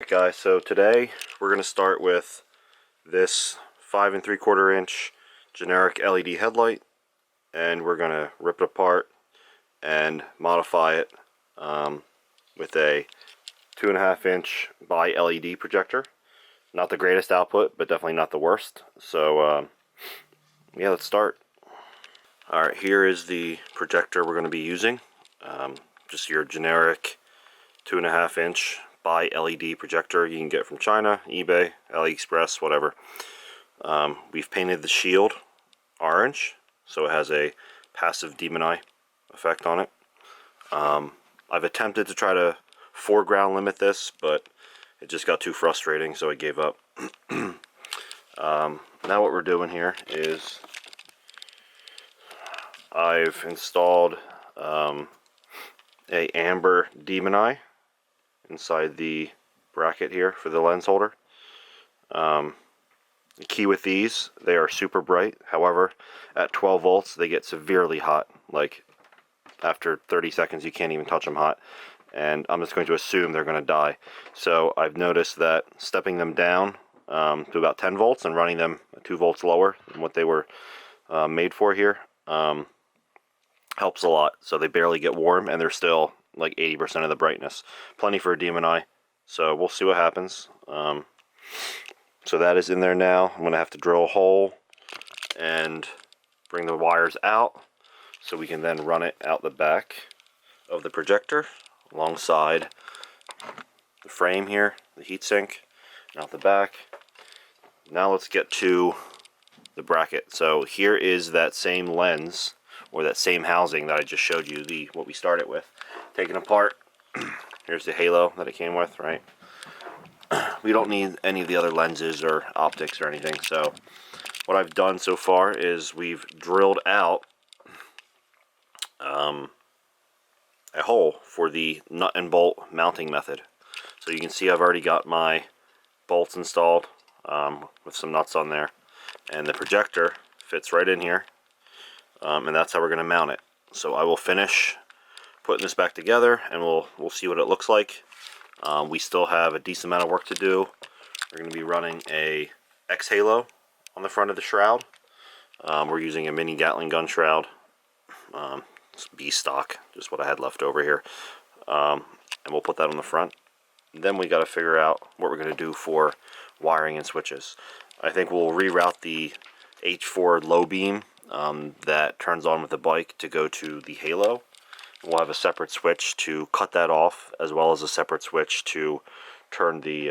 Guys, so today we're going to start with this 5 3/4 inch generic LED headlight, and we're going to rip it apart and modify it with a 2.5 inch BiLED projector. Not the greatest output, but definitely not the worst. So yeah, let's start. Alright, here is the projector we're going to be using. Just your generic 2.5 inch BiLED projector you can get from China, eBay, AliExpress, whatever. We've painted the shield orange, so it has a passive demon eye effect on it. I've attempted to try to foreground limit this, but it just got too frustrating, so I gave up. Now what we're doing here is I've installed a amber demon eye inside the bracket here for the lens holder. The key with these, they are super bright. However, at 12 volts they get severely hot. Like after 30 seconds you can't even touch them hot, and I'm just going to assume they're going to die. So I've noticed that stepping them down to about 10 volts and running them 2 volts lower than what they were made for here helps a lot. So they barely get warm and they're still like 80% of the brightness. Plenty for a demon eye. So we'll see what happens. So that is in there now. I'm going to have to drill a hole and bring the wires out so we can then run it out the back of the projector alongside the frame here, the heatsink, and out the back. Now let's get to the bracket. So here is that same lens, or that same housing that I just showed you, what we started with. Taken apart. Here's the halo that it came with, right? We don't need any of the other lenses or optics or anything, so what I've done so far is we've drilled out a hole for the nut and bolt mounting method. So you can see I've already got my bolts installed with some nuts on there, and the projector fits right in here, and that's how we're going to mount it. So I will finish putting this back together and we'll see what it looks like. We still have a decent amount of work to do. We're going to be running a X halo on the front of the shroud. We're using a mini Gatling gun shroud. It's B stock, just what I had left over here. And we'll put that on the front. Then we got to figure out what we're going to do for wiring and switches. I think we'll reroute the H4 low beam that turns on with the bike to go to the halo. We'll have a separate switch to cut that off, as well as a separate switch to turn the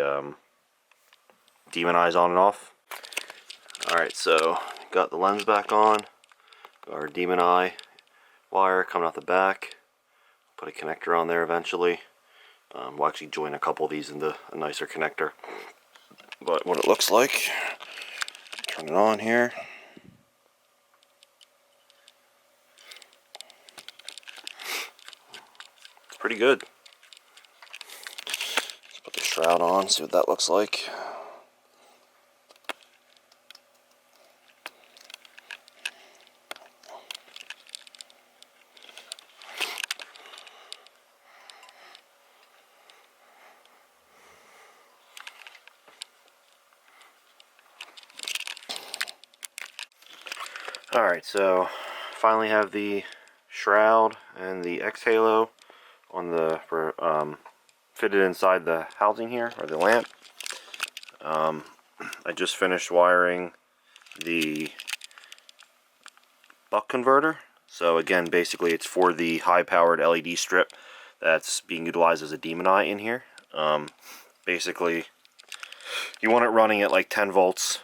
demon eyes on and off. Alright, so got the lens back on, got our demon eye wire coming out the back, put a connector on there eventually. We'll actually join a couple of these into a nicer connector. But what it looks like, turn it on here. Pretty good. Let's put the shroud on, see what that looks like. Alright, so finally have the shroud and the X halo on the fitted inside the housing here, or the lamp. I just finished wiring the buck converter. So again, basically it's for the high-powered LED strip that's being utilized as a demon eye in here. Basically, you want it running at like 10 volts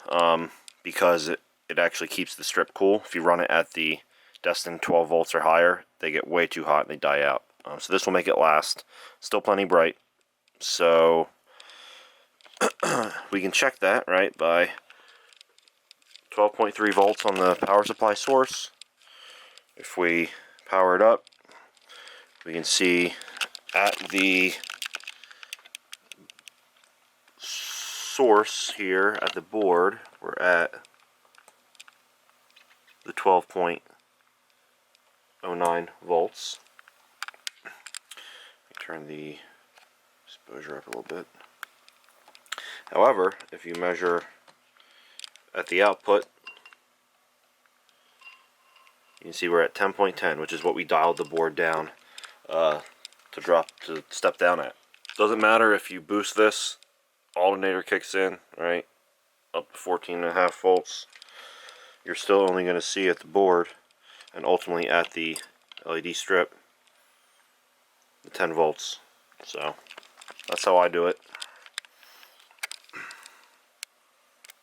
because it actually keeps the strip cool. If you run it at the destined 12 volts or higher, they get way too hot and they die out. So this will make it last. Still plenty bright. So we can check that, right, by 12.3 volts on the power supply source. If we power it up, we can see at the source here at the board, we're at the 12.09 volts. Turn the exposure up a little bit. However, if you measure at the output, you can see we're at 10.10, which is what we dialed the board down to step down at. Doesn't matter if you boost this, alternator kicks in, right, up to 14.5 volts. You're still only going to see at the board and ultimately at the LED strip the 10 volts. So that's how I do it.